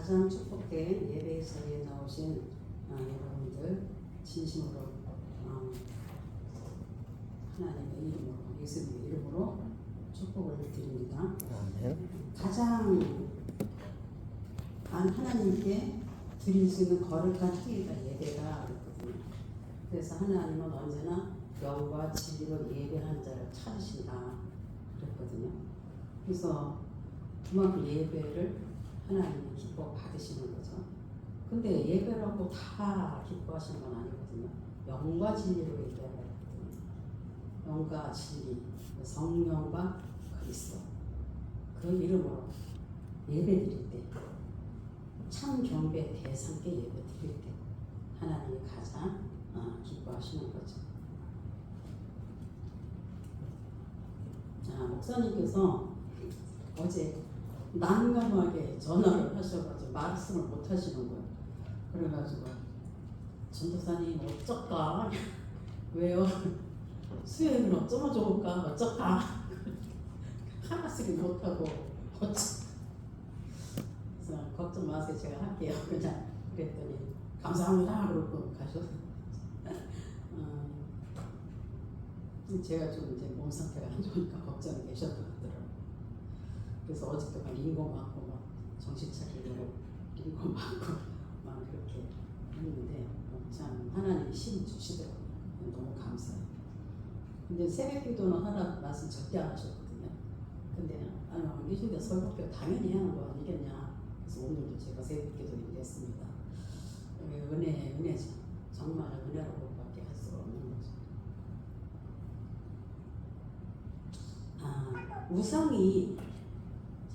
가장 축복된 예배 자리에 나오신 여러분들 진심으로 하나님의 이름으로, 예수님의 이름으로 축복을 드립니다. 가장 하나님께 드릴 수 있는 거룩한 행위가 예배가 있거든요. 그래서 하나님은 언제나 영과 진리로 예배하는 자를 찾으신다 그랬거든요. 그래서 그만큼 예배를 하나님이 기뻐 받으시는 거죠. 근데 예배라고 다 기뻐하시는 건 아니거든요. 영과 진리로 예배하거든요. 영과 진리, 성령과 그리스도, 그 이름으로 예배 드릴 때, 참 경배 대상께 예배 드릴 때 하나님이 가장 기뻐하시는 거죠. 자, 목사님께서 어제 난감하게 전화를 하셔가지고 말씀을 못 하시는 거예요. 그래가지고 전도사님 어쩔까? 왜요? 수요일은 어쩌면 좋을까? 어쩔까? 하나씩 못하고 어쩌? 그래서 걱정 마세요. 제가 할게요. 그냥 그랬더니 감사합니다. 그러고 가셔서 제가 좀 이제 몸 상태가 안 좋으니까 걱정이 되셨더라고요. 그래서 어저께 막 링거 맞고 막 정신 차리려고 링거 맞고 막 그렇게 했는데 참 하나님이 힘 주시더라고요. 너무 감사해요. 근데 새벽 기도는 하나 말씀 절대 안 하셨거든요. 근데 아니 안 계신데 설교표 당연히 하는 거 아니겠냐. 그래서 오늘도 제가 새벽 기도를 냈습니다. 은혜죠. 정말 은혜로밖에 할 수가 없는 거죠. 우상이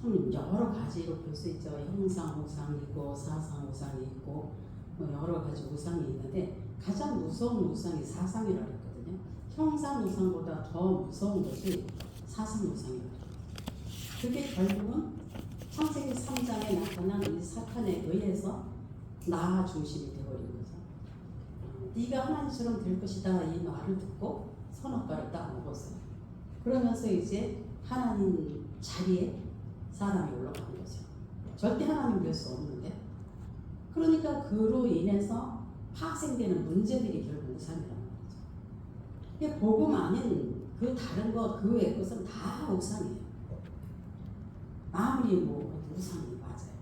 참 여러 가지로 볼 수 있죠. 형상 우상이고 사상 우상이 있고 뭐 여러 가지 우상이 있는데 가장 무서운 우상이 사상이라고 했거든요. 형상 우상보다 더 무서운 것이 사상 우상이라고. 그게 결국은 창세기 3장에 나타난 이 사탄에 의해서 나 중심이 되어버린 거죠. 네가 하나님처럼 될 것이다 이 말을 듣고 선악과를 딱 먹었어요. 그러면서 이제 하나님 자리에 사람이 올라가는 거죠. 절대 하나님 될 수 없는데. 그러니까 그로 인해서 파생되는 문제들이 결국 우상이라는 거죠. 이게 복음 아닌 그 다른 것, 그 외의 것은 다 우상이에요. 아무리 뭐 우상이 맞아요.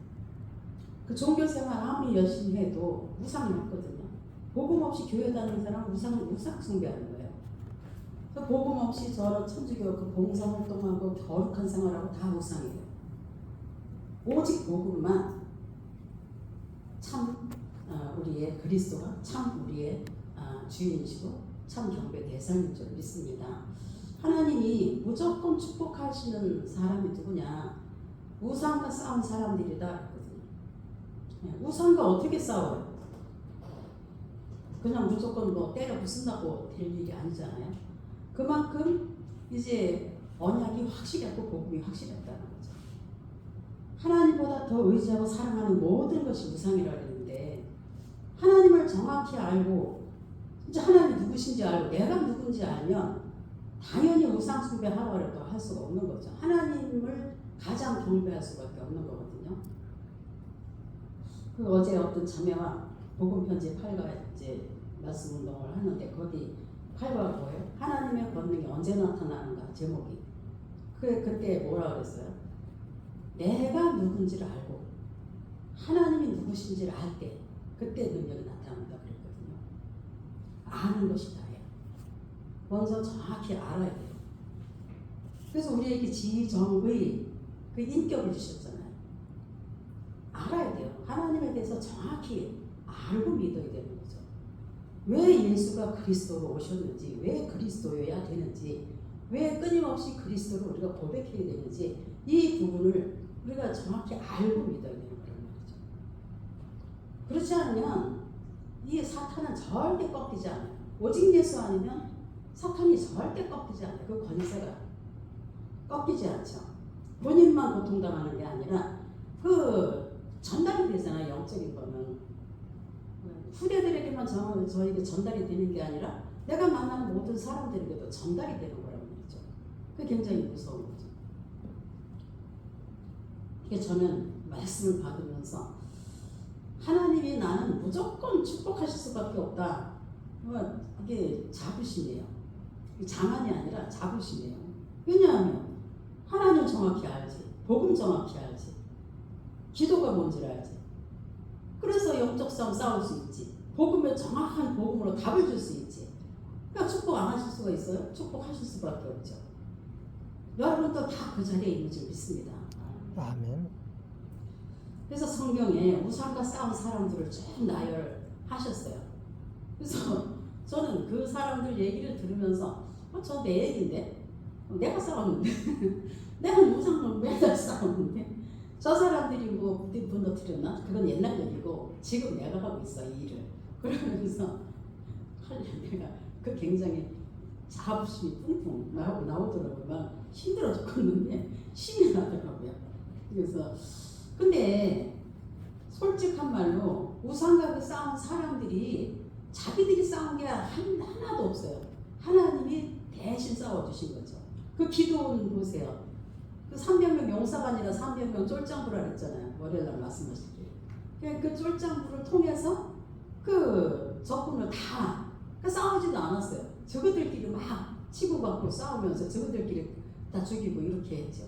그 종교생활 아무리 열심히 해도 우상이 없거든요. 복음 없이 교회 다니는 사람은 우상 숭배하는 거예요. 그 복음 없이 저런 천주교 그 봉사활동하고 거룩한 생활하고 다 우상이에요. 오직 복음만 참 우리의 그리스도가 참 우리의 주인이시고 참 경배 대상인 줄 믿습니다. 하나님이 무조건 축복하시는 사람이 누구냐? 우상과 싸운 사람들이다 했거든요. 우상과 어떻게 싸워요? 그냥 무조건 뭐 때려 부순다고 될 일이 아니잖아요. 그만큼 이제 언약이 확실했고 복음이 확실했다는 거죠. 하나님보다 더 의지하고 사랑하는 모든 것이 우상이라고 했는데 하나님을 정확히 알고 진짜 하나님이 누구신지 알고 내가 누군지 알면 당연히 우상 숭배하라고 해도 할 수가 없는 거죠. 하나님을 가장 경배할 수밖에 없는 거거든요. 그 어제 어떤 자매와 복음 편지 8과 이제 말씀 운동을 하는데 거기 8과 뭐예요? 하나님의 권능이 언제 나타나는가 제목이. 그때 뭐라 그랬어요? 내가 누군지를 알고 하나님이 누구신지를 알 때 그때 능력이 나타난다 그랬거든요. 아는 것이 다예요. 먼저 정확히 알아야 돼요. 그래서 우리에게 지정의 그 인격을 주셨잖아요. 알아야 돼요. 하나님에 대해서 정확히 알고 믿어야 되는 거죠. 왜 예수가 그리스도로 오셨는지, 왜 그리스도여야 되는지, 왜 끊임없이 그리스도를 우리가 고백해야 되는지 이 부분을 우리가 정확히 알고 믿어야 되는 거란 말이죠. 그렇지 않으면 이 사탄은 절대 꺾이지 않아요. 오직 예수 아니면 사탄이 절대 꺾이지 않아요. 그 권세가 꺾이지 않죠. 본인만 고통당하는 게 아니라 그 전달이 되잖아요. 영적인 거는 후대들에게만 저에게 전달이 되는 게 아니라 내가 만나는 모든 사람들에게도 전달이 되는 거란 말이죠. 그게 굉장히 무서운 거죠. 이게 저는 말씀을 받으면서 하나님이 나는 무조건 축복하실 수밖에 없다. 이게 자부심이에요. 자만이 아니라 자부심이에요. 왜냐하면 하나님 정확히 알지, 복음 정확히 알지, 기도가 뭔지를 알지. 그래서 영적 싸울 수 있지. 복음에 정확한 복음으로 답을 줄 수 있지. 그러니까 축복 안 하실 수가 있어요? 축복하실 수밖에 없죠. 여러분도 다 그 자리에 있는 줄 믿습니다. 아멘. 그래서 성경에 우상과 싸운 사람들을 쭉 나열하셨어요. 그래서 저는 그 사람들 얘기를 들으면서 저 내 얘기인데 내가 싸웠는데 내가 우상과 매달 싸웠는데 저 사람들이 뭐 무너뜨렸나? 그건 옛날 얘기고 지금 내가 하고 있어 이 일을. 그러면서 내가 그 굉장히 자부심이 뿡뿡 나오더라고요. 막 힘들어 죽겠는데 힘이 나더라고요. 그래서 근데 솔직한 말로 우상과 그 싸운 사람들이 자기들이 싸운 게 하나도 없어요. 하나님이 대신 싸워주신 거죠. 그 기도원 보세요. 그 300명 용사가 아니라 300명 쫄장부라 그랬잖아요. 월요일날 말씀하실 때. 그 쫄장부를 통해서 그 적군을 다 싸우지도 않았어요. 저그들끼리 막 치고받고 싸우면서 저그들끼리 다 죽이고 이렇게 했죠.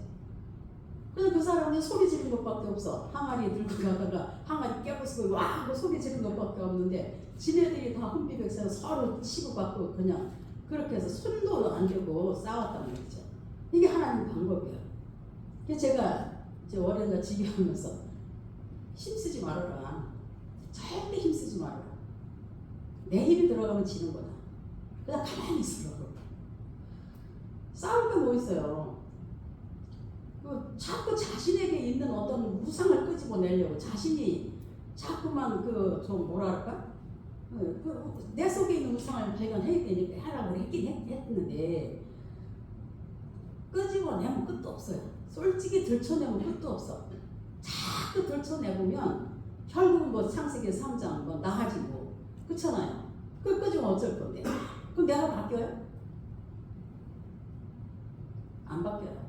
그래서 그 사람은 소리 지르는 것밖에 없어. 항아리 들고 가다가 항아리 깨부수고 와 하고 소리 지르는 것밖에 없는데 지네들이 다 혼비백산으로 서로 치고받고 그냥 그렇게 해서 손도 안 대고 싸웠단 말이죠. 이게 하나님 방법이에요. 그래서 제가 이제 월요일날 지휘하면서 힘쓰지 말아라. 절대 힘쓰지 말아라. 내 힘이 들어가면 지는 거다. 그냥 가만히 있으라고. 싸울 게 뭐 있어요. 자꾸 자신에게 있는 어떤 우상을 끄집어내려고 자신이 자꾸만 좀 뭐랄까 내 속에 있는 우상을 발견해야 되니까 하라고 했는데 끄집어내면 끝도 없어요. 솔직히 들춰내면 끝도 없어. 자꾸 들춰내보면 결국은 뭐 창세기 3장 뭐 나하지 뭐 그렇잖아요. 그 끄집어 어쩔 건데 그럼 내가 바뀌어요? 안 바뀌어요.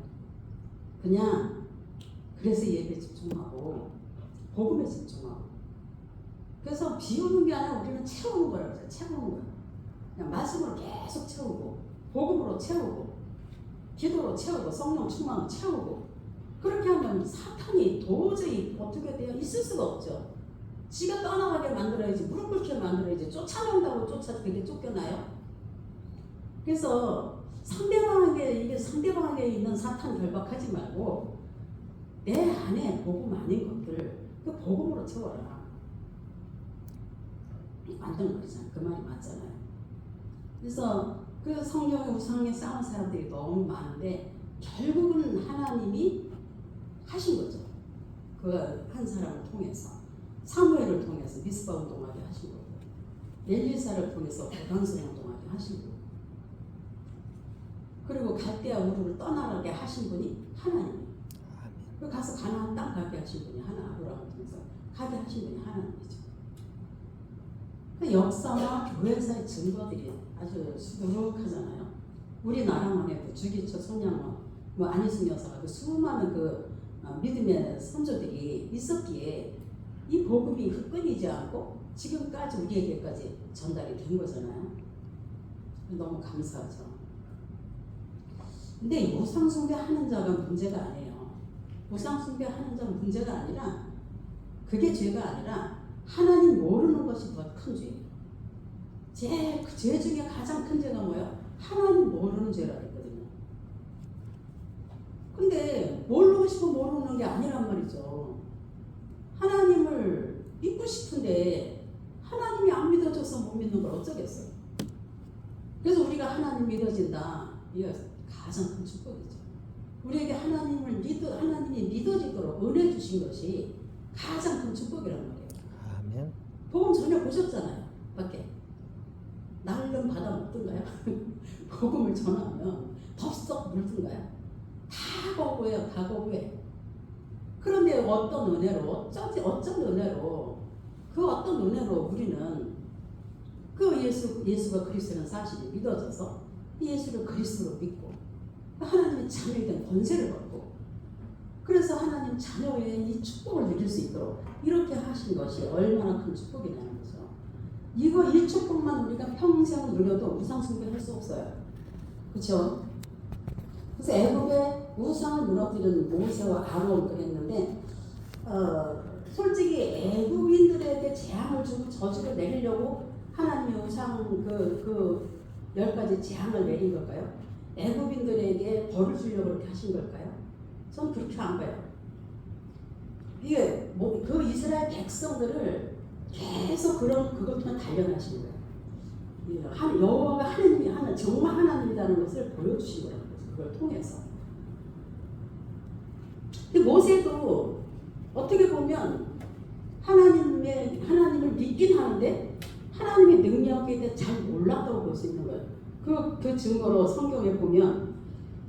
그냥 그래서 예배 집중하고 복음에 집중하고 그래서 비우는 게 아니라 우리는 채우는 거라고 해요. 채우는 거예요. 그냥 말씀으로 계속 채우고 복음으로 채우고 기도로 채우고 성령 충만으로 채우고 그렇게 하면 사탄이 도저히 어떻게 돼요? 있을 수가 없죠. 지가 떠나가게 만들어야지 무릎 꿇게 만들어야지 쫓아낸다고 그게 쫓겨나요? 그래서 상대방에게 있는 사탄 결박하지 말고 내 안에 복음 아닌 것들 그 복음으로 채워라. 맞는 말이잖아요. 그 말이 맞잖아요. 그래서 그 성경의 우상에 싸운 사람들이 너무 많은데 결국은 하나님이 하신 거죠. 그 한 사람을 통해서 사무엘을 통해서 미스바 운동하게 하신 거고 엘리사를 통해서 고단성 운동하게 하신 거고 그리고 갈대아 우르를 떠나게 하신 분이 하나님. 그 가서 가나안 땅 가게 하신 분이 아브라함을 통해서 가게 하신 분이 하나님이죠. 그 역사와 교회사의 증거들이 아주 수두룩하잖아요. 우리나라만 해도 주기철, 손양원, 뭐 안희숙 여사가 그 수많은 믿음의 선조들이 있었기에 이 복음이 끊이지 않고 지금까지 우리에게까지 전달이 된 거잖아요. 너무 감사하죠. 근데 우상숭배 하는 자가 문제가 아니에요. 우상숭배 하는 자가 문제가 아니라 그게 죄가 아니라 하나님 모르는 것이 더 큰 죄예요. 죄 중에 가장 큰 죄가 뭐예요? 하나님 모르는 죄라 했거든요. 근데 모르고 싶어 모르는 게 아니란 말이죠. 하나님을 믿고 싶은데 하나님이 안 믿어져서 못 믿는 걸 어쩌겠어요. 그래서 우리가 하나님 믿어진다. 이게 가장 큰 축복이죠. 우리에게 하나님이 믿어지도록 은혜 주신 것이 가장 큰 축복이란 말이에요. 아멘. 복음 전혀 보셨잖아요. 밖에 날름 받아 먹든가요? 복음을 전하면 덥석 물든가요? 다 거부해요. 다 거부해. 그런데 어떤 은혜로 그 어떤 은혜로 우리는 그 예수가 그리스도라는 사실이 믿어져서 예수를 그리스도로 믿고 하나님의 자녀에 대한 권세를 받고 그래서 하나님 자녀의 이 축복을 누릴 수 있도록 이렇게 하신 것이 얼마나 큰 축복이냐는 거죠. 이 축복만 우리가 평생 누려도 우상 숭배할 수 없어요. 그렇죠? 그래서 애굽의 우상을 무너뜨리는 모세와 아론 그랬는데 솔직히 애굽인들에게 재앙을 주고 저주를 내리려고 하나님의 우상 그 10가지 재앙을 내린 걸까요? 애굽인들에게 벌을 주려고 그렇게 하신 걸까요? 전 그렇게 안 봐요. 이게 그 이스라엘 백성들을 계속 그걸 통해 단련하신 거예요. 여호와가 하나님이 정말 하나님이라는 것을 보여주신 거라는 거죠. 그걸 통해서. 근데 모세도 어떻게 보면 하나님을 믿긴 하는데 하나님의 능력에 대해 잘 몰랐다고 볼 수 있는 거예요. 그 증거로 성경에 보면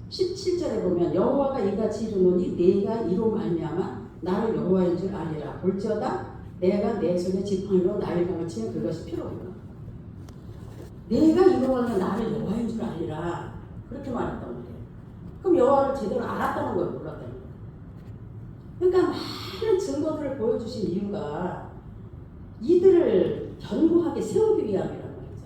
17절에 보면 여호와가 이같이 이르노니 네가 이로 말미암아 나를 여호와인 줄 아니라 볼지어다 내가 내 손에 지팡이로 나를 강을 치면 그것이 필요하구나. 내가 이로하면 나를 여호와인 줄 아니라 그렇게 말했단 말이에요. 그럼 여호와를 제대로 알았다는 거예요, 몰랐다는 거예요. 그러니까 많은 증거들을 보여주신 이유가 이들을 견고하게 세우기 위함이란 말이죠.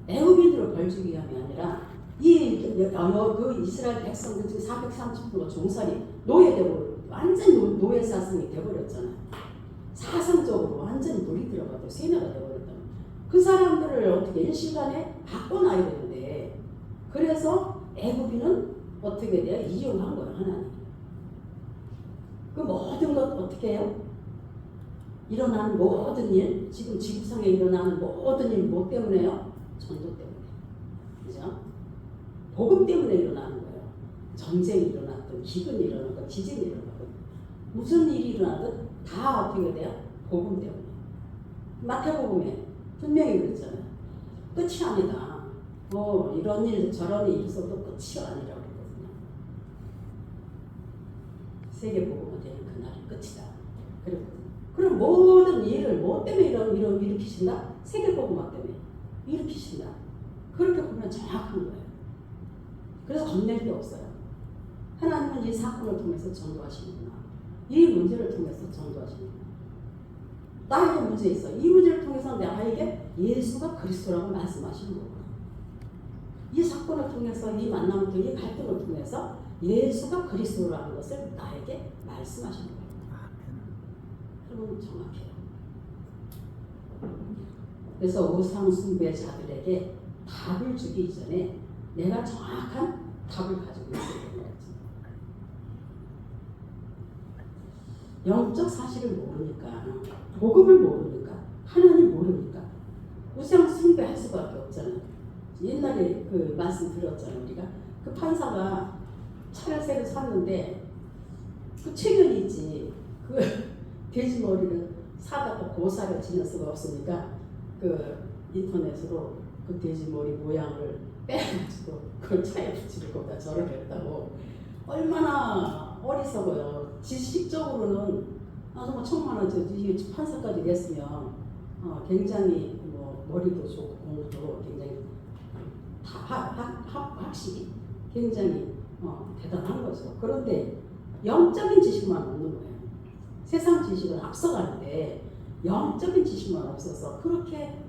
애굽인들을 벌주기 위함이 아니라 그 이스라엘 백성들 중에 430%가 종살이 노예되고 완전 노예 사상이 돼버렸잖아요. 사상적으로 완전히 물이 들어가고 세뇌가 돼버렸다. 그 사람들을 어떻게 일시간에 바꿔놔야 되는데 그래서 애굽인은 어떻게 돼요? 이용한 거예요, 하나님. 그 모든 것 어떻게 해요? 일어나는 모든 일, 지금 지구상에 일어나는 모든 일 뭐 때문에요? 전도 때문에. 그죠? 복음 때문에 일어나는 거예요. 전쟁이 일어났든 기근이 일어났든 지진이 일어났든 무슨 일이 일어나든 다 어떻게 돼요? 복음 때문에. 마태복음에 분명히 그랬잖아요. 끝이 아니다. 이런 일 저런 일이 있어도 끝이 아니라고 그랬거든요. 세계복음은 되는 그날이 끝이다. 그랬거든요. 그럼 모든 일을 뭐 때문에 일으키신다? 세계복음화 때문에 일으키신다. 그렇게 보면 정확한 거예요. 그래서 겁낼 게 없어요. 하나님은 이 사건을 통해서 전도하시는구나. 이 문제를 통해서 전도하시는구나. 나에게 문제 있어. 이 문제를 통해서 나에게 예수가 그리스도라고 말씀하시는 거구나. 이 사건을 통해서 이 만남을 통해 이 갈등을 통해서 예수가 그리스도라는 것을 나에게 말씀하시는 거예요. 그러면 정확해요. 그래서 우상 숭배자들에게 답을 주기 전에 내가 정확한 답을 가지고 있어야 되는 거지. 영적 사실을 모르니까, 복음을 모르니까, 하나님 모르니까 우상 숭배할 수밖에 없잖아요. 옛날에 그 말씀 드렸잖아요. 우리가 그 판사가 차를 새로 샀는데 그 최근이 있지. 그 돼지 머리를 사다가 고사를 지낼 수가 없으니까 그 인터넷으로 그 돼지 머리 모양을 빼가지고 그걸 차에 붙이고 거기다 절을 했다고. 얼마나 어리석어요. 지식적으로는 정말 천만원 판사까지 냈으면 굉장히 머리도 좋고 공부도 굉장히 확실히 굉장히 대단한 거죠. 그런데 영적인 지식만 없는 거예요. 세상 지식은 앞서가는데 영적인 지식만 없어서 그렇게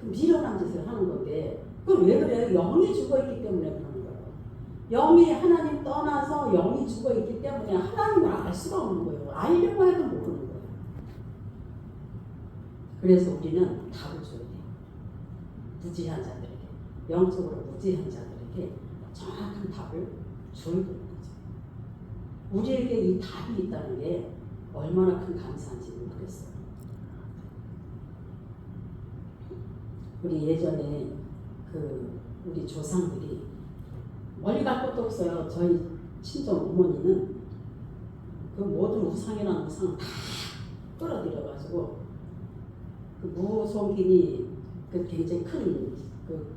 미련한 짓을 하는 건데 그건 왜 그래요? 영이 죽어있기 때문에 그러는 거예요. 영이 하나님 떠나서 영이 죽어있기 때문에 하나님을 알 수가 없는 거예요. 알려고 해도 모르는 거예요. 그래서 우리는 답을 줘야 돼요. 무지한 자들에게, 영적으로 무지한 자들에게 정확한 답을 줘야 되는 거죠. 우리에게 이 답이 있다는 게 얼마나 큰 감사한지 모르겠어요. 우리 예전에 우리 조상들이 멀리 갈 것도 없어요. 저희 친정 어머니는 그 모든 우상이라는 우상을 다 끌어들여가지고 그 무속인이 굉장히 큰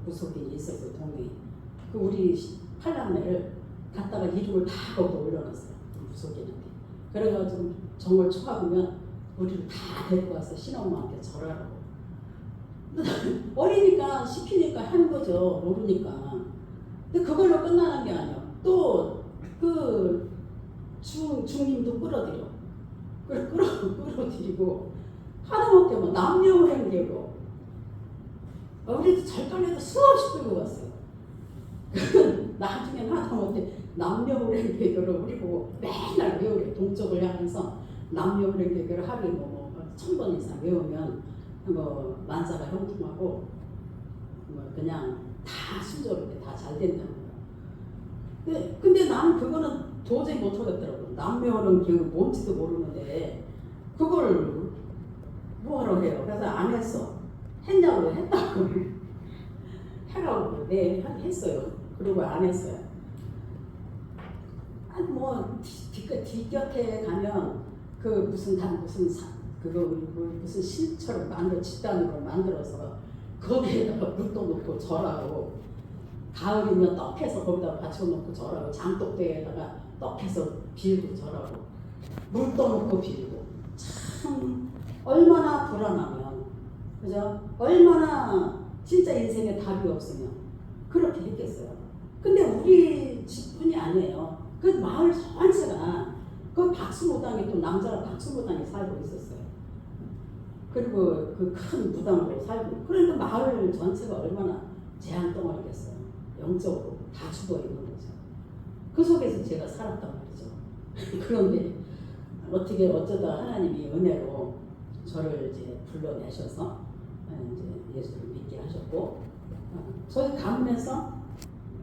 무속인이 있었어요. 동네에. 우리 팔남매를 갖다가 이름을 다 거기다 올려놨어요. 무속인한테. 그래가지고 정월 초가 보면 우리를 다 데리고 와서 신엄마한테 절하라고. 어리니까 시키니까 하는 거죠. 모르니까. 근데 그걸로 끝나는 게 아니에요. 또 중님도 끌어들여. 끌어들이고 하다못해 뭐 남녀혼행되고 우리도 절간에도 수없이 끌고 갔어요. 나중에 하다못해 남녀혼행대교를 우리 보고 맨날 외우래. 동쪽을 향해서 남녀혼행대교를 하루에 뭐 1000번 이상 외우면 뭐 만사가 형통하고 뭐 그냥 다 순조롭게 다 잘 된다는 거야. 근데 나는 그거는 도저히 못하겠더라고. 남녀혼행대교 뭔지도 모르는데 그걸 뭐하러 해요. 그래서 안 했어. 했냐고 했다고. 해라고 네 했어요. 그리고 안 했어요. 아니 뭐 뒷곁에 가면 그 무슨 실처럼 집단으로 만들어서 거기에다가 물도 넣고 절하고 가을이면 떡해서 거기다가 받쳐놓고 절하고 장독대에다가 떡해서 빌고 절하고 물도 넣고 빌고 참 얼마나 불안하면 그죠? 얼마나 진짜 인생에 답이 없으면 그렇게 했겠어요. 근데 우리 집뿐이 아니에요. 그 마을 전체가 그 박수무당이 또 남자가 박수무당이 살고 있었어요. 그리고 그 큰 무당으로 살고 그러니까 마을 전체가 얼마나 재앙덩어리겠어요. 영적으로 다 죽어 있는 거죠. 그 속에서 제가 살았단 말이죠. 그런데 어떻게 어쩌다 하나님이 은혜로 저를 이제 불러내셔서 이제 예수를 믿게 하셨고 저희 가문에서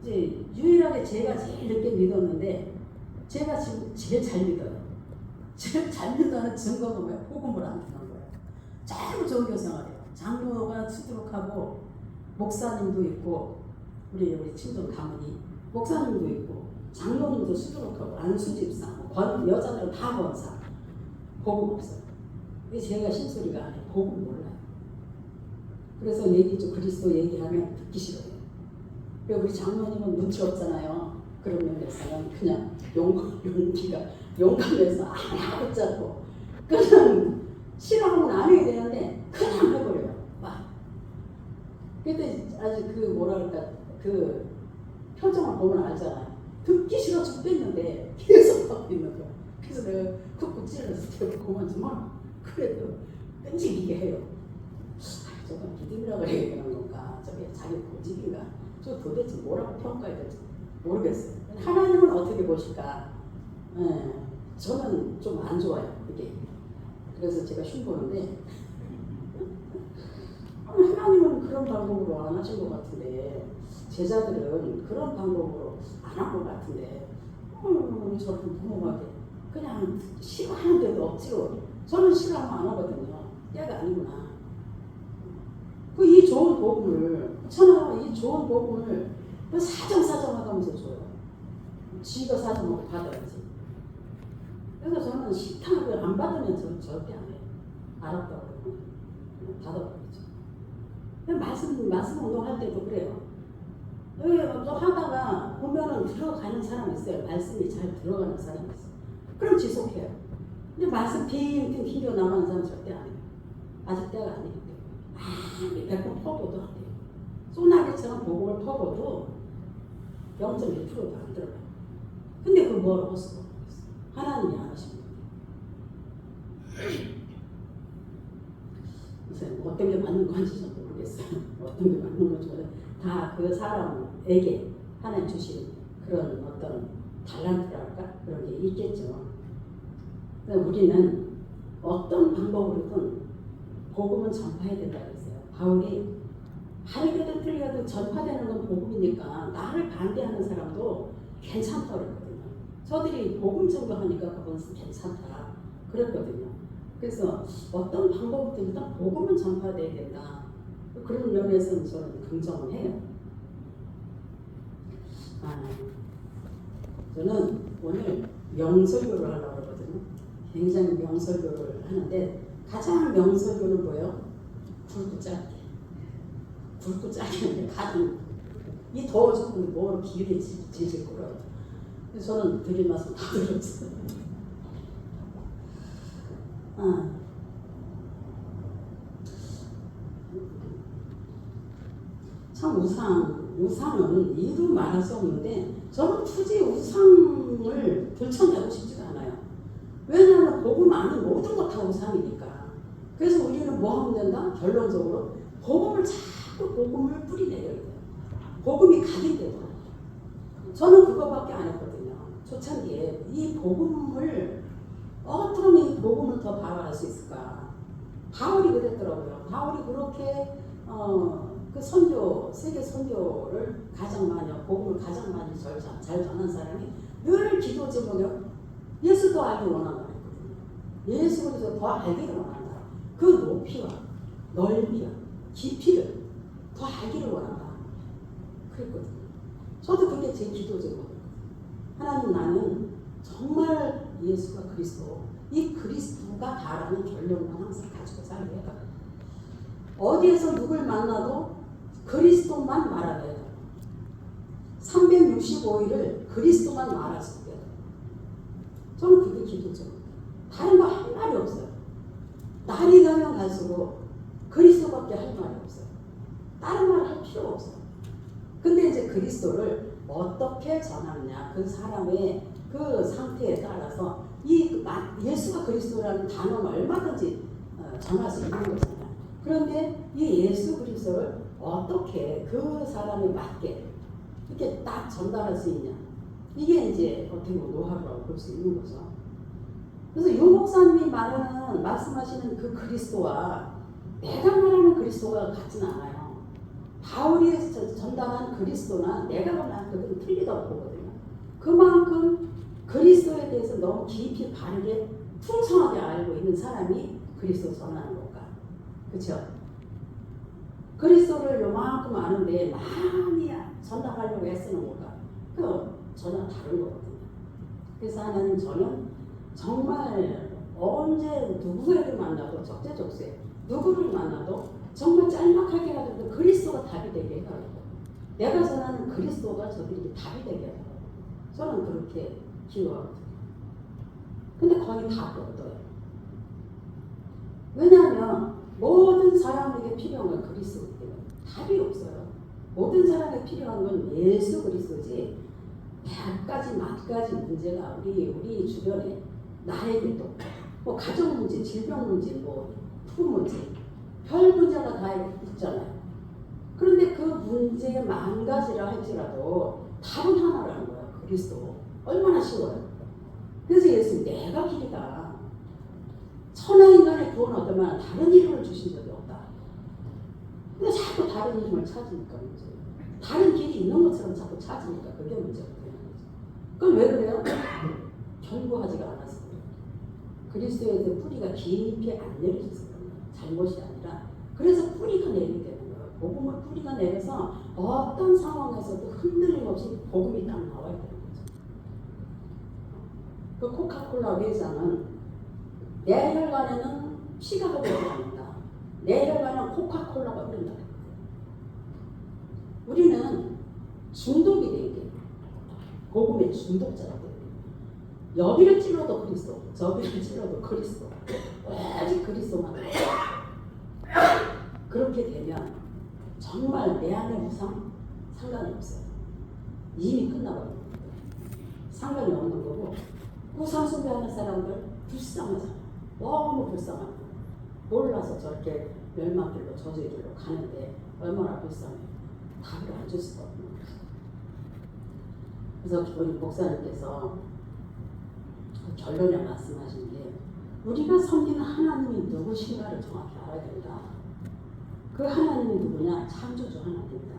이제 유일하게 제가 제일 늦게 믿었는데 제가 지금 제일 잘 믿어요. 제일 잘 믿는 증거가 뭐예요? 복음을 안 듣는 거예요. 전부 종교 생활이에요. 장로가 수두룩하고 목사님도 있고 우리 친정 가문이 목사님도 있고 장로님도 수두룩하고 안수집사 여자들은 다 권사 복음 없어요. 근데 제가 신소리가 아니에요. 복음 몰라요. 그래서 그리스도 얘기하면 듣기 싫어요. 그리고 우리 장로님은 눈치 없잖아요. 그런 면에서는 그냥 용감해서 안 붙잡고 그냥 싫어하면 안 해야 되는데 그냥 해버려요. 막. 근데 아주 그 뭐라 그럴까 그 표정을 보면 알잖아요. 듣기 싫어 죽겠는데 계속 하고 있는 거야. 그래서 내가 쿡쿡 찔러서 대고 그만 좀 하. 그래도 끈질기게 해요. 저건 믿음이라고 해야 되는 건가? 저게 자기 고집인가? 저 도대체 뭐라고 평가해야 될지 모르겠어요. 하나님은 어떻게 보실까? 저는 좀 안 좋아요. 그게. 그래서 제가 흉보는데 하나님은 그런 방법으로 안 하신 것 같은데 제자들은 그런 방법으로 안 한 것 같은데 저는 부모한테 그냥 싫어하는데도 억지로 저는 싫어하면 안 하거든요. 때가 아니구나. 이 좋은 복음을 천하가 이 좋은 복음을 사정사정하면서 줘요. 지가 사정하고 받아야지. 그래서 저는 식탁을 안 받으면 저는 절대 안 해요. 알았다고 그러면 받아버리죠. 말씀 운동할 때도 그래요. 또 하다가 보면은 들어가는 사람이 있어요. 말씀이 잘 들어가는 사람이 있어요. 그럼 지속해요. 근데 말씀 빙빙 튕겨 나가는 사람 절대 안 해요. 아직 때가 아니기 때문에. 100번 퍼고도 안 돼요. 소나기처럼 복음을 퍼고도 0.1%도 안 들어가요. 근데 그걸 뭐라고 쓰고 하나님이 안 하시는 거예요. 그래서 어떤 게 맞는 건지 좀 모르겠어요. 어떤 게 맞는 건지 모르겠어요. 다 그 사람에게 하나님 주신 그런 어떤 달란트랄까? 그런 게 있겠죠. 우리는 어떤 방법으로든 복음은 전파해야 된다고 했어요. 바울이 바르게도 틀리게도 전파되는 건 복음이니까 나를 반대하는 사람도 괜찮다고 그랬거든요. 저들이 복음 전도하니까 그건 괜찮다 그랬거든요. 그래서 어떤 방법이든 일단 복음은 전파돼야 된다. 그런 면에서는 저는 긍정을 해요. 저는 오늘 명설교를 하려고 하거든요. 굉장히 명설교를 하는데 가장 명설교는 뭐예요? 굵고 짧게. 굵고 짧게 가장 이 더워 죽는데 뭘 길게 질질 끌어요. 그래서 저는 드릴 말씀 다 들었어요. 참 우상은 이루 말할 수 없는데 저는 굳이 우상을 들춰내고 싶지가 않아요. 왜냐하면 복음 안은 모든 것 다 우상이니까. 그래서 우리는 뭐 하면 된다? 결론적으로 복음을 자꾸 복음을 뿌리내려야 돼요. 복음이 각인되도록. 저는 그거밖에 안 했거든요. 초창기에 이 복음을 어떻게 하면 이 복음을 더 발화할 수 있을까? 바울이 그랬더라고요. 바울이 그렇게 그 선교, 세계 선교를 가장 많이, 복음을 가장 많이 잘 전한 사람이 늘 기도 제목에 예수도 알기 원한다 했거든요. 예수 그리스도 더 알기를 원한다. 그 높이와 넓이와 깊이를 더 알기를 원한다. 그랬거든요. 저도 그게 제 기도 제목이에요. 하나님, 나는 정말 예수가 그리스도, 이 그리스도가 다라는 결론만 항상 가지고 살게 해요. 어디에서 누굴 만나도 그리스도만 말하게 해요. 365일을 그리스도만 말할 수 있게 해요. 저는 그게 기도죠. 다른 거 할 말이 없어요. 날이 가면 갈수록 그리스도밖에 할 말이 없어요. 다른 말 할 필요가 없어요. 근데 이제 그리스도를 어떻게 전하느냐, 그 사람의 그 상태에 따라서 이 예수가 그리스도라는 단어는 얼마든지 전할 수 있는 거잖아요. 그런데 이 예수 그리스도를 어떻게 그 사람에 맞게 이렇게 딱 전달할 수 있냐, 이게 이제 어떻게 보면 노하우라고 볼 수 있는 거죠. 그래서 유 목사님이 말씀하시는 그 그리스도와 내가 말하는 그리스도가 같진 않아요. 바울이 전달한 그리스도나 내가 말하는 그건 틀리다고 보거든요. 그만큼 그리스도에 대해서 너무 깊이 바르게 풍성하게 알고 있는 사람이 그리스도 전하는 건가? 그렇죠? 그리스도를 요만큼 아는데 많이 전달하려고 애쓰는 건가? 그 전혀 다른 거거든요. 그래서 하나님, 저는 정말 언제 누구에게 만나도 적재적소에 누구를 만나도 정말 짤막하게 하더라도 그리스도가 답이 되게 해가지고 내가 전하는 그리스도가 저들에게 답이 되게 해요. 저는 그렇게 기도하거든요. 근데 거의 다 얻어요. 왜냐하면 모든 사람에게 필요한 건 그리스도이기 때문에 답이 없어요. 모든 사람에게 필요한 건 예수 그리스도지 백가지 만가지 문제가 우리 주변에 나에게도 뭐 가정 문제, 질병 문제, 뭐 부부 문제, 별 문제가 다 있잖아요. 그런데 그 문제에 만 가지라 할지라도 답은 하나라는 거예요. 그리스도. 얼마나 쉬워요. 그래서 예수님, 내가 길이다. 천하인간의 구원 얻으면 다른 이름을 주신 적이 없다. 근데 자꾸 다른 이름을 찾으니까 문제예요. 다른 길이 있는 것처럼 자꾸 찾으니까 그게 문제가 되는 거죠. 그럼 왜 그래요? 견고하지가 않아서 그래요. 그리스도에 대해 뿌리가 깊이 안 내려져서 그래요. 잘못이 아니라. 그래서 뿌리가 내리게 되는 거예요. 복음을 뿌리가 내려서 어떤 상황에서도 흔들림 없이 복음이 딱 나와야 되는 거죠. 그 코카콜라 회사는 내 혈관에는 피가 흐르지 않는다. 내 혈관에는 코카콜라가 흐른다. 우리는 중독이 되게 돼요. 복음의 중독자가 돼요. 여기를 찔러도 그리스도, 저기를 찔러도 그리스도. 오직 그리스도만. 그렇게 되면 정말 내 안의 우상 상관이 없어요. 이미 끝나버려요. 상관이 없는 거고, 우상 숭배하는 사람들 불쌍하잖아요. 너무 불쌍하고 몰라서 저렇게 멸망길로 저주의 길로 가는데 얼마나 불쌍해요. 답을 안 줄 수가 없는 거죠. 그래서 우리 목사님께서 그 결론에 말씀하신 게, 우리가 섬기는 하나님이 누구신가를 정확히 알아야 된다. 그 하나님이 누구냐? 창조주 하나님이다.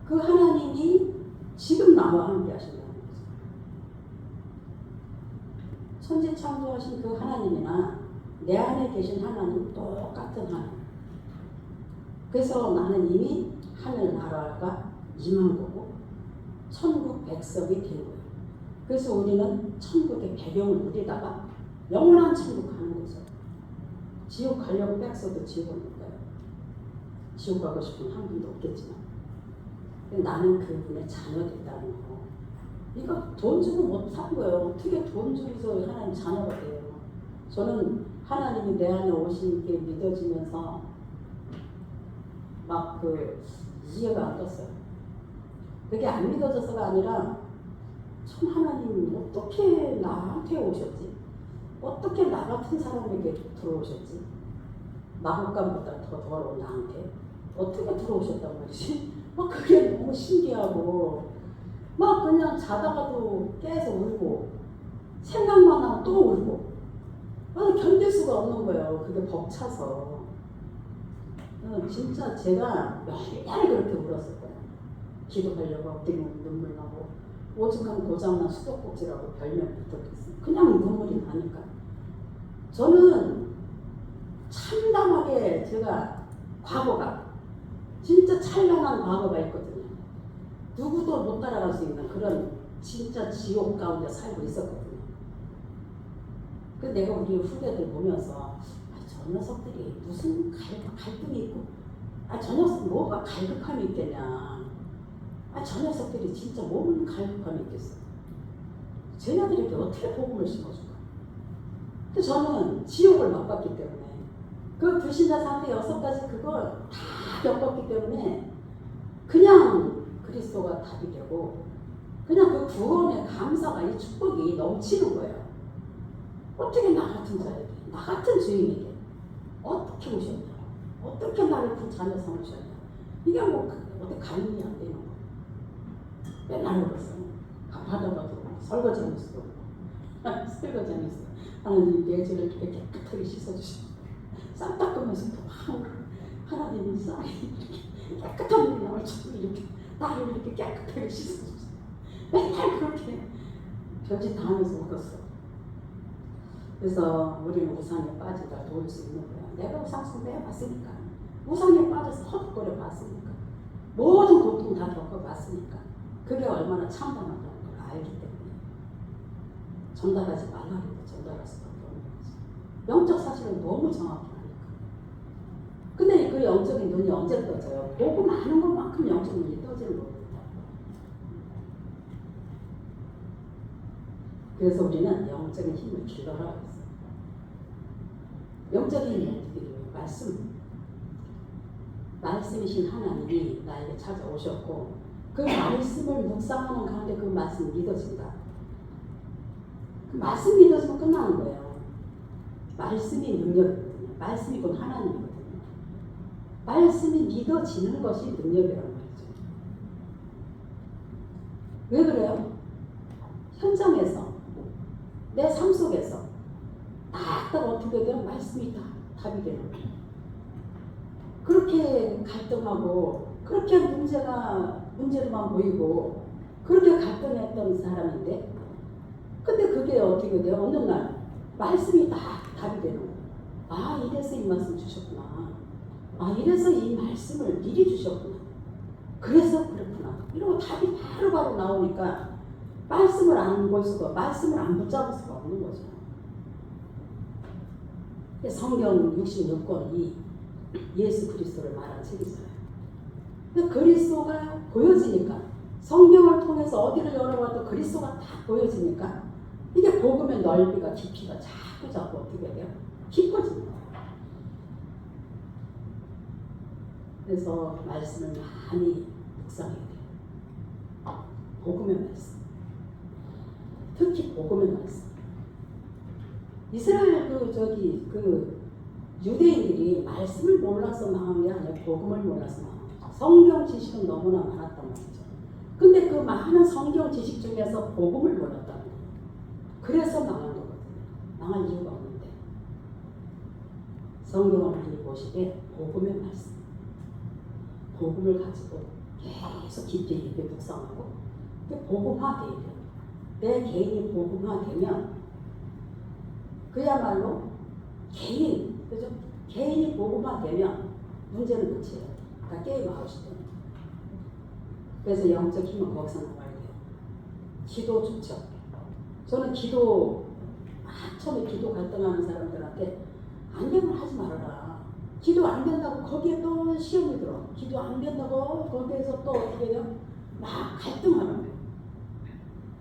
그 하나님이 지금 나와 함께 하신다는 거죠. 천지 창조하신 그 하나님이나 내 안에 계신 하나님 똑같은 하나님. 그래서 나는 이미 하늘나라가 임한 거고 천국 백성이 된 거예요. 그래서 우리는 천국의 배경을 누리다가 영원한 천국 가는 거죠. 지옥 가려고 뺏어도 지옥은 못 가요. 지옥 가고 싶은 한 분도 없겠지만, 나는 그분의 자녀됐다는 거. 이거 돈 주고 못 산 거예요. 어떻게 돈 주고서 하나님 자녀가 돼요. 저는 하나님이 내 안에 오신 게 믿어지면서 막 이해가 안 갔어요. 그게 안 믿어져서가 아니라 참 하나님 어떻게 나한테 오셨지? 어떻게 나 같은 사람에게 들어오셨지? 마법관보다 더 더러운 나한테 어떻게 들어오셨단 말이지? 막 그게 너무 신기하고 막 그냥 자다가도 깨서 울고 생각만 하면 또 울고 견딜 수가 없는 거예요. 그게 벅차서. 진짜 제가 매일 그렇게 울었을 거예요. 기도하려고 엎드리면 눈물 나고 오죽하면 고장난 수도꼭지라고 별명 붙었겠어요. 그냥 눈물이 나니까. 저는 참담하게 제가 과거가 진짜 찬란한 과거가 있거든요. 누구도 못 따라갈 수 있는 그런 진짜 지옥 가운데 살고 있었거든요. 그래서 내가 우리 후배들 보면서 저 녀석들이 무슨 갈등이 있고 저 녀석 뭐가 갈급함이 있겠냐. 저 녀석들이 진짜 뭔 갈급함이 있겠어. 쟤네들에게 어떻게 복음을 심어줄까. 근데 저는 지옥을 맛봤기 때문에 그 불신자 상태 6가지 그걸 다 겪었기 때문에 그냥 그리스도가 답이 되고 그냥 그 구원의 감사가 이 축복이 넘치는 거예요. 어떻게 나 같은 자에게 나 같은 주인에게 어떻게 오셨냐, 어떻게 나를 그 자녀 삼으셨냐. 이게 뭐 어떻게 가늠이 안 되는 거예요. 맨날 울었어요. 바다봐도 설거지하는 수도 없고 설거지하는 수도 하나님 내 죄를 이렇게 깨끗하게 씻어주시고 쌈 닦으면서 또 막 하나님이 쌀이 이렇게 깨끗한 물이 나올 정도로 이렇게 나를 이렇게 깨끗하게 씻어주시고 맨날 그렇게 별짓 다 하면서 울었어요. 그래서 우리는 우상에 빠지다 도울 수 있는 거야. 내가 우상 숭배해 봤으니까, 우상에 빠져서 허덕거려 봤으니까, 모든 고통 다 겪어봤으니까 그게 얼마나 참담하다는 걸 알기 때문에 전달하지 말라고 전달할 수밖에 없는 거지. 영적 사실은 너무 정확히 아니까. 근데 그 영적인 눈이 언제 떠져요? 보고 많은 것만큼 영적 눈이 떠지는 겁니다. 그래서 우리는 영적인 힘을 길러라고 했어요. 영적인 힘이 어떻게 돼요? 말씀이신 하나님이 나에게 찾아오셨고 그 말씀을 묵상하는 가운데 그 말씀이 믿어진다. 그 말씀 믿어지면 끝나는 거예요. 말씀이 능력이거든요. 말씀이 곧 하나님이거든요. 말씀이 믿어지는 것이 능력이라는 말이죠. 왜 그래요? 현장에서 내 삶 속에서 딱 어떻게 되면 말씀이 다 답이 되는 거예요. 그렇게 갈등하고 그렇게 문제로만 보이고 그렇게 갈등했던 사람인데 근데 그게 어떻게 돼요? 어느 날 말씀이 다 답이 되는 거예요. 이래서 이 말씀 주셨구나. 이래서 이 말씀을 미리 주셨구나. 그래서 그렇구나. 이러고 답이 바로바로 나오니까 말씀을 안 볼 수가, 말씀을 안 붙잡을 수가 없는 거죠. 성경 66권이 예수 그리스도를 말한 책이 있어요. 근데 그리스도가 보여지니까 성경을 통해서 어디를 열어봐도 그리스도가 다 보여지니까 이게 복음의 넓이가 깊이가 자꾸 어떻게 돼요? 깊어지는 거예요. 그래서 말씀을 많이 묵상해야 돼요. 복음의 말씀. 특히 복음의 말씀. 이스라엘 유대인들이 말씀을 몰라서 망한 게 아니라 복음을 몰라서 망한 거죠. 성경 지식은 너무나 많았단 말이죠. 근데 그 많은 성경 지식 중에서 복음을 몰랐다는 거예요. 그래서 망한 거거든요. 망할 이유가 없는데. 성경을 많이 보시되 복음의 말씀. 복음을 가지고 계속 깊이 묵상하고 복음화돼야 돼요. 내 개인이 복음화되면 그야말로 개인이 복음화되면 문제는 끝이에요. 다 게임 아웃이 돼요. 그래서 영적 힘은 거기서 나와야 돼요. 기도 좋죠. 저는 처음에 기도 갈등하는 사람들한테 안 되면 하지 말아라. 기도 안 된다고 거기에 또 시험이 들어. 기도 안 된다고 거기에서 또 어떻게 돼요? 막 갈등하는 거예요.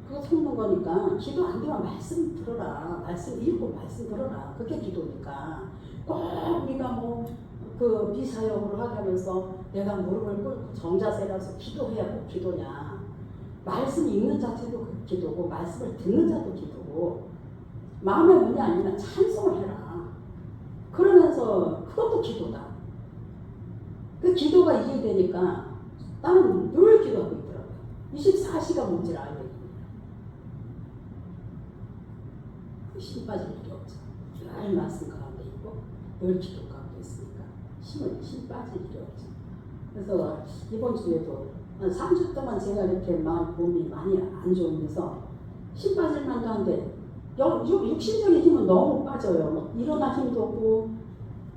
그거 속는 거니까 기도 안 되면 말씀 들어라. 말씀 읽고 말씀 들어라. 그게 기도니까. 꼭 우리가 비사역으로 하면서 내가 무릎을 꿇고 정자세라서 기도해야 꼭 기도냐. 말씀 읽는 자체도 기도고 말씀을 듣는 자도 기도고 마음의 문이 아니면 찬송을 해라. 그러면서 그것도 기도다. 그 기도가 이해되니까 나는 늘 기도하고 있더라고요. 24시간 뭔지를 알고 있는 거예요. 힘 빠질 일이 없죠. 늘 말씀 가운데 있고 늘 기도 가운데 있으니까 힘 빠질 일이 없죠. 그래서 이번 주에도 한 3주 동안 제가 이렇게 몸이 많이 안 좋으면서 힘 빠질 만도 한데 육신적인 힘은 너무 빠져요. 막 일어날 힘도 없고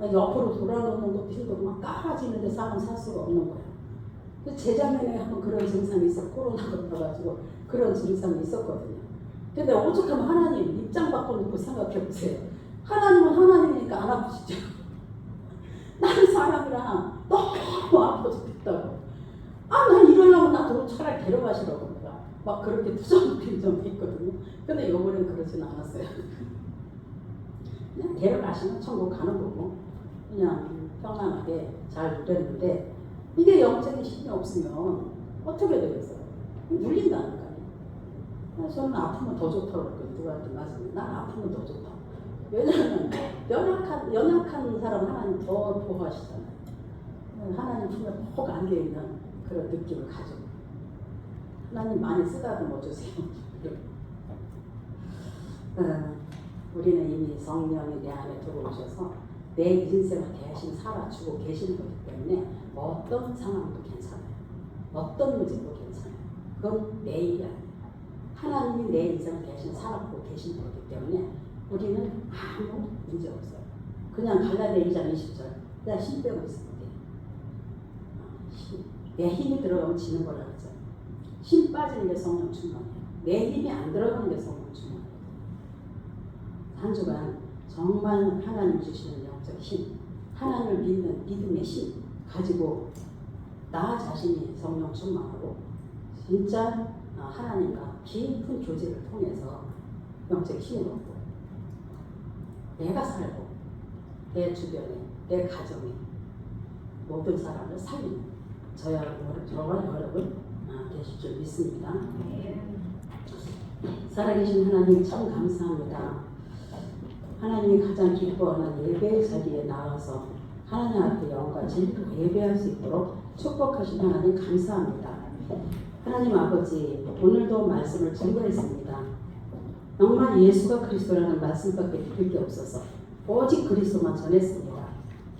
옆으로 돌아놓는 것도 힘도 없고 막 까라지는데 사람 살 수가 없는 거예요. 재작년에 한번 그런 증상이 있어. 코로나가 걸려가지고 그런 증상이 있었거든요. 근데 오죽하면 하나님 입장 바꿔놓고 생각해 보세요. 하나님은 하나님이니까 안 아프시죠. 나는 사람이랑 너무 아파 죽겠다고. 난 이러려면 나도 차라리 데려가시라고 내가 막 그렇게 투정드린 적이 있거든요. 근데 요번엔 그러진 않았어요. 그냥 데려가시면 천국 가는 거고 그냥 평안하게 잘 누렸는데 이게 영적인 힘이 없으면 어떻게 되겠어요? 눌린다니까요. 저는 아프면 더 좋다고 그랬거든요. 누구한테 말씀해. 난 아프면 더 좋다. 왜냐하면 연약한 사람 하나님 더 보호하시잖아요. 하나님 품에 푹 안겨있는 그런 느낌을 가지고 하나님 많이 쓰다듬어 주세요. 우리는 이미 성령이 내 안에 들어오셔서 내 인생을 대신 살아주고 계시는 거기 때문에 어떤 상황도 괜찮아요. 어떤 문제도 괜찮아요. 그건 내 일이 아니에요. 하나님이 내 인생을 대신 살아보고 계시는 거기 때문에 우리는 아무 문제 없어요. 그냥 갈라디아 2장 20절 내가 힘 빼고 있으면 돼요. 내 힘이 들어가면 지는 거라 그러죠. 힘 빠지는 게 성령 충만이에요. 내 힘이 안 들어가는 게 성령 충만이에요. 한 주간 정말 하나님 주시는 영적 힘, 하나님을 믿는 믿음의 힘 가지고 나 자신이 성령 충만하고 진짜 하나님과 깊은 교제를 통해서 영적 힘을 얻고 내가 살고 내 주변에 내 가정에 모든 사람을 살리는 저와 여러분 되실 줄 믿습니다. 살아계신 하나님 참 감사합니다. 하나님이 가장 기뻐하는 예배의 자리에 나와서 하나님 앞에 영과 진리로 예배할 수 있도록 축복하신 하나님 감사합니다. 하나님 아버지 오늘도 말씀을 증거했습니다. 정말 예수가 그리스도라는 말씀밖에 들을 게 없어서 오직 그리스도만 전했습니다.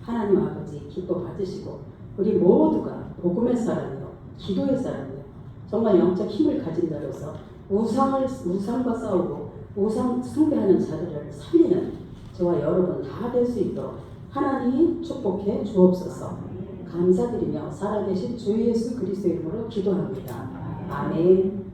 하나님 아버지 기뻐 받으시고 우리 모두가 복음의 사람이요 기도의 사람이요 정말 영적 힘을 가진 자로서 우상과 싸우고 우상 숭배하는 자들을 살리는 저와 여러분 다 될 수 있도록 하나님이 축복해 주옵소서. 감사드리며 살아계신 주 예수 그리스도의 이름으로 기도합니다. 아멘.